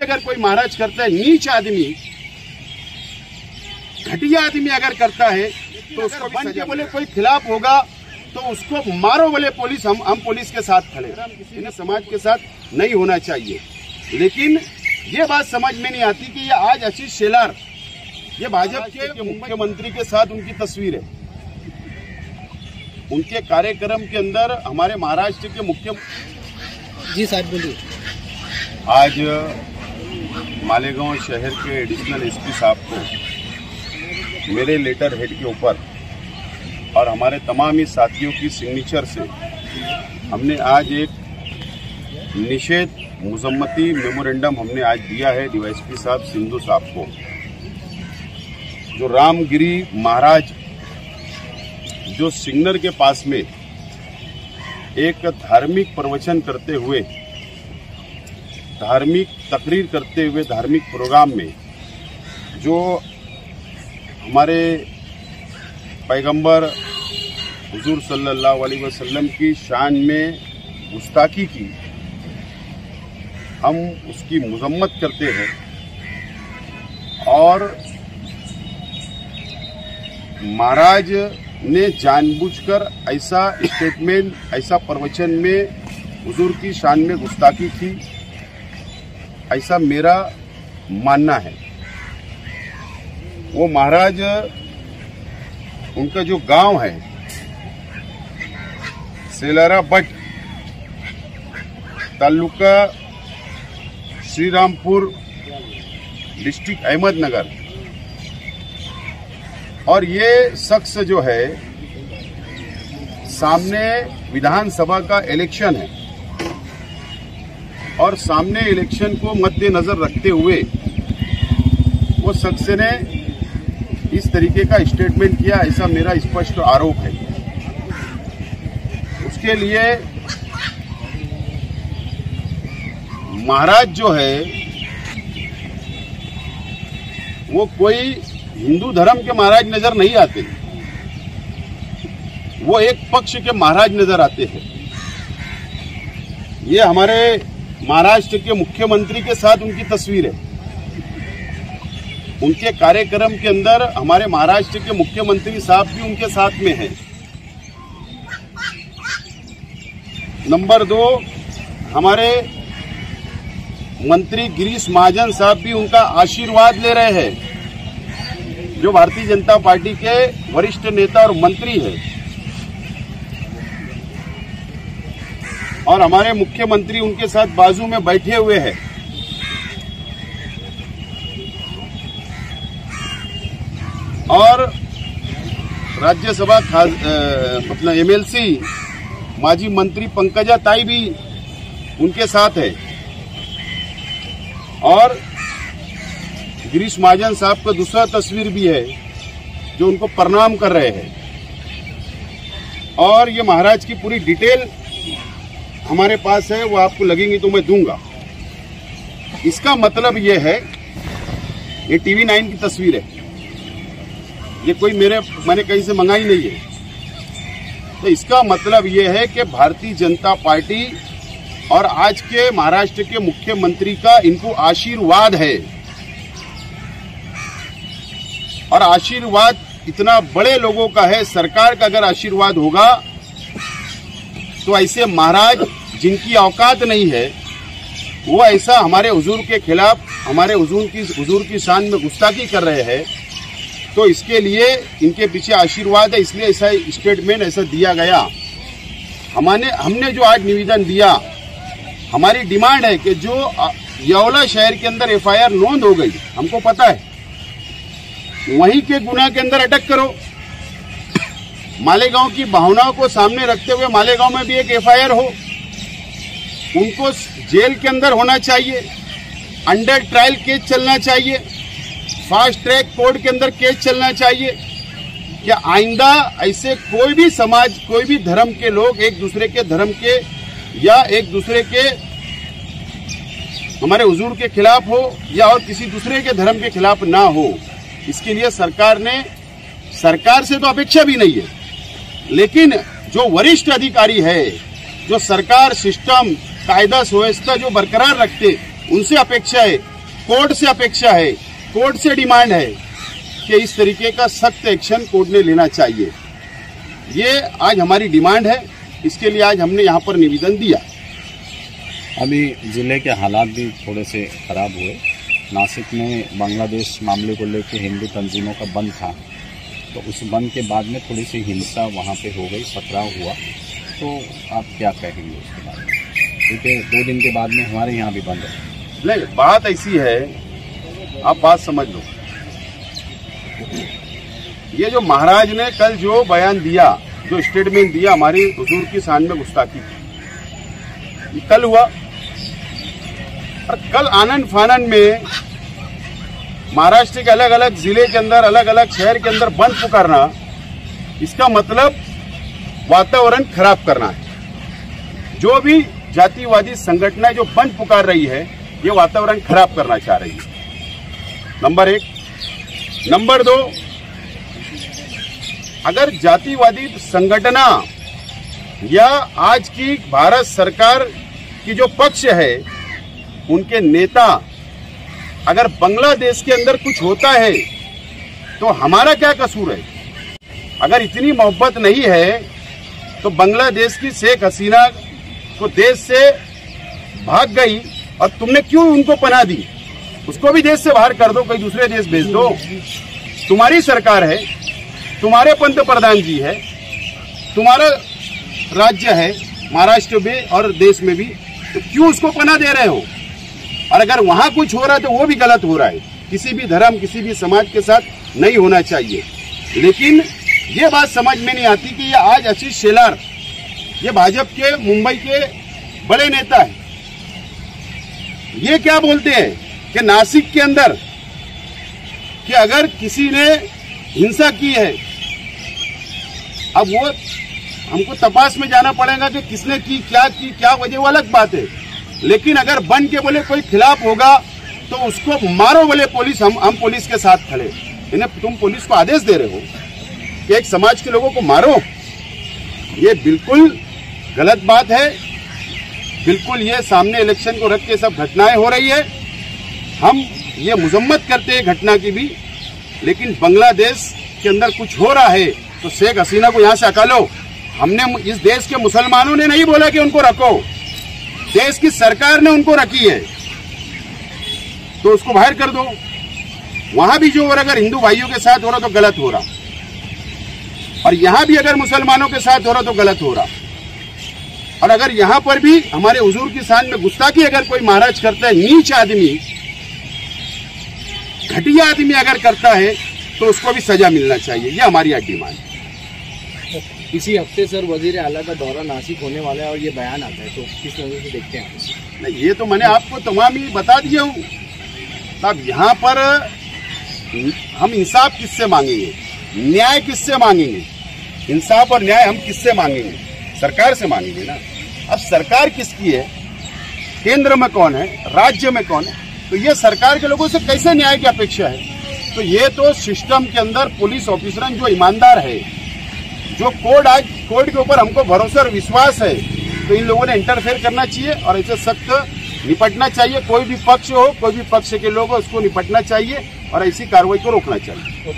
अगर कोई महाराज करता है, नीच आदमी, घटिया आदमी अगर करता है तो उसको बन के बोले कोई खिलाफ होगा तो उसको मारो बोले पुलिस, हम पुलिस के साथ खड़े। इन्हें समाज के साथ नहीं होना चाहिए। लेकिन ये बात समझ में नहीं आती कि ये आज आशीष शेलार, ये भाजपा के मुख्यमंत्री के साथ उनकी तस्वीर है। उनके कार्यक्रम के अंदर हमारे महाराष्ट्र के जी साहब बोलिए। आज मालेगांव शहर के एडिशनल एसपी साहब को मेरे लेटर हेड के ऊपर और हमारे तमाम ही साथियों की सिग्नेचर से हमने आज एक निषेध मुजम्मती मेमोरेंडम हमने आज दिया है डीवाईएसपी साहब सिंधु साहब को। जो रामगिरी महाराज जो सिग्नर के पास में एक धार्मिक प्रवचन करते हुए, धार्मिक तकरीर करते हुए, धार्मिक प्रोग्राम में जो हमारे पैगंबर हुजूर सल्लल्लाहु अलैहि वसल्लम की शान में गुस्ताखी की, हम उसकी मजम्मत करते हैं। और महाराज ने जानबूझकर ऐसा स्टेटमेंट, ऐसा प्रवचन में हुजूर की शान में गुस्ताखी की, ऐसा मेरा मानना है। वो महाराज, उनका जो गांव है सेलारा बट, तालुका श्रीरामपुर, डिस्ट्रिक्ट अहमदनगर, और ये शख्स जो है, सामने विधानसभा का इलेक्शन है और सामने इलेक्शन को मद्देनजर रखते हुए वो शख्स ने इस तरीके का स्टेटमेंट किया, ऐसा मेरा स्पष्ट आरोप है। उसके लिए महाराज जो है वो कोई हिंदू धर्म के महाराज नजर नहीं आते, वो एक पक्ष के महाराज नजर आते हैं। ये हमारे महाराष्ट्र के मुख्यमंत्री के साथ उनकी तस्वीर है। उनके कार्यक्रम के अंदर हमारे महाराष्ट्र के मुख्यमंत्री साहब भी उनके साथ में हैं। नंबर 2, हमारे मंत्री गिरीश महाजन साहब भी उनका आशीर्वाद ले रहे हैं, जो भारतीय जनता पार्टी के वरिष्ठ नेता और मंत्री हैं। और हमारे मुख्यमंत्री उनके साथ बाजू में बैठे हुए हैं। और राज्यसभा अपना एमएलसी माजी मंत्री पंकजा ताई भी उनके साथ है। और गिरीश महाजन साहब का दूसरा तस्वीर भी है जो उनको प्रणाम कर रहे हैं। और ये महाराज की पूरी डिटेल हमारे पास है, वो आपको लगेंगी तो मैं दूंगा। इसका मतलब ये है, ये TV9 की तस्वीर है, ये कोई मैंने कहीं से मंगाई नहीं है। तो इसका मतलब ये है कि भारतीय जनता पार्टी और आज के महाराष्ट्र के मुख्यमंत्री का इनको आशीर्वाद है। और आशीर्वाद इतना बड़े लोगों का है, सरकार का अगर आशीर्वाद होगा तो ऐसे महाराज जिनकी औकात नहीं है, वो ऐसा हमारे हुजूर के खिलाफ, हमारे हुजूर की शान में गुस्ताखी कर रहे हैं। तो इसके लिए इनके पीछे आशीर्वाद है, इसलिए ऐसा स्टेटमेंट ऐसा दिया गया। हमने जो आज निवेदन दिया, हमारी डिमांड है कि जो यौला शहर के अंदर FIR नोंद हो गई, हमको पता है, वहीं के गुनाह के अंदर अटक करो। मालेगांव की भावनाओं को सामने रखते हुए मालेगांव में भी एक FIR हो, उनको जेल के अंदर होना चाहिए, अंडर ट्रायल केस चलना चाहिए, फास्ट ट्रैक कोर्ट के अंदर केस चलना चाहिए। क्या आइंदा ऐसे कोई भी समाज, कोई भी धर्म के लोग एक दूसरे के धर्म के या एक दूसरे के हमारे हुजूर के खिलाफ हो या और किसी दूसरे के धर्म के खिलाफ ना हो, इसके लिए सरकार से तो अपेक्षा भी नहीं है, लेकिन जो वरिष्ठ अधिकारी है, जो सरकार सिस्टम कायदा सुव्यवस्था जो बरकरार रखते, उनसे अपेक्षा है कोर्ट से अपेक्षा है, कोर्ट से डिमांड है कि इस तरीके का सख्त एक्शन कोर्ट ने लेना चाहिए। ये आज हमारी डिमांड है, इसके लिए आज हमने यहाँ पर निवेदन दिया। अभी जिले के हालात भी थोड़े से खराब हुए। नासिक में बांग्लादेश मामले को लेकर हिंदू तंजीमों का बंद था, तो उस बंद के बाद में थोड़ी सी हिंसा वहाँ पे हो गई, पथराव हुआ। तो आप क्या कहेंगे उसके बारे में, क्योंकि 2 दिन के बाद में हमारे यहाँ भी बंद है। नहीं, बात ऐसी है, आप बात समझ लो। ये जो महाराज ने कल जो बयान दिया, जो स्टेटमेंट दिया, हमारी हुजूर की शान में गुस्ताखी की, कल हुआ। और कल आनंद फानन में महाराष्ट्र के अलग अलग जिले के अंदर, अलग अलग शहर के अंदर बंद पुकारना, इसका मतलब वातावरण खराब करना है। जो भी जातिवादी संगठनें जो बंद पुकार रही है, ये वातावरण खराब करना चाह रही है, नंबर 1। नंबर 2, अगर जातिवादी संगठना या आज की भारत सरकार की जो पक्ष है, उनके नेता अगर बांग्लादेश के अंदर कुछ होता है तो हमारा क्या कसूर है? अगर इतनी मोहब्बत नहीं है तो बांग्लादेश की शेख हसीना को देश से भाग गई और तुमने क्यों उनको पनाह दी? उसको भी देश से बाहर कर दो, कोई दूसरे देश भेज दो। तुम्हारी सरकार है, तुम्हारे पंत प्रधान जी है, तुम्हारा राज्य है महाराष्ट्र में और देश में भी, तो क्यों उसको पनाह दे रहे हो? और अगर वहां कुछ हो रहा है तो वो भी गलत हो रहा है। किसी भी धर्म, किसी भी समाज के साथ नहीं होना चाहिए। लेकिन ये बात समझ में नहीं आती कि ये आज आशीष शेलार, ये भाजपा के मुंबई के बड़े नेता है, ये क्या बोलते हैं कि नासिक के अंदर कि अगर किसी ने हिंसा की है, अब वो हमको तपास में जाना पड़ेगा कि किसने की, क्या वजह, वो अलग बात है। लेकिन अगर बन के बोले कोई खिलाफ होगा तो उसको मारो, बोले पुलिस, हम पुलिस के साथ खड़े। इन्हें तुम पुलिस को आदेश दे रहे हो कि एक समाज के लोगों को मारो, ये बिल्कुल गलत बात है। बिल्कुल ये सामने इलेक्शन को रख के सब घटनाएं हो रही है, हम ये मजम्मत करते हैं घटना की भी। लेकिन बांग्लादेश के अंदर कुछ हो रहा है तो शेख हसीना को यहाँ से हटा लो। हमने इस देश के मुसलमानों ने नहीं बोला कि उनको रखो, देश की सरकार ने उनको रखी है, तो उसको बाहर कर दो। वहां भी जो अगर हिंदू भाइयों के साथ हो रहा तो गलत हो रहा, और यहां भी अगर मुसलमानों के साथ हो रहा तो गलत हो रहा। और अगर यहां पर भी हमारे हुजूर की शान में गुस्ताखी अगर कोई महाराज करता है, नीच आदमी, घटिया आदमी अगर करता है तो उसको भी सजा मिलना चाहिए। ये हमारी आज डिमांड है। इसी हफ्ते सर वजीर आला का दौरा नासिक होने वाला है और ये बयान आता है, तो किस नजर से देखते हैं आप? नहीं, ये तो मैंने आपको तमाम ही बता दिया हूँ। अब यहाँ पर हम इंसाफ किससे मांगेंगे, न्याय किससे मांगेंगे? इंसाफ और न्याय हम किससे मांगेंगे? सरकार से मांगेंगे ना। अब सरकार किसकी है, केंद्र में कौन है, राज्य में कौन है? तो ये सरकार के लोगों से कैसे न्याय की अपेक्षा है? तो ये तो सिस्टम के अंदर पुलिस ऑफिसर जो ईमानदार है, जो कोर्ट के ऊपर हमको भरोसा और विश्वास है, तो इन लोगों ने इंटरफेयर करना चाहिए और ऐसे सख्त निपटना चाहिए। कोई भी पक्ष हो, कोई भी पक्ष के लोग हो, उसको निपटना चाहिए और ऐसी कार्रवाई को रोकना चाहिए।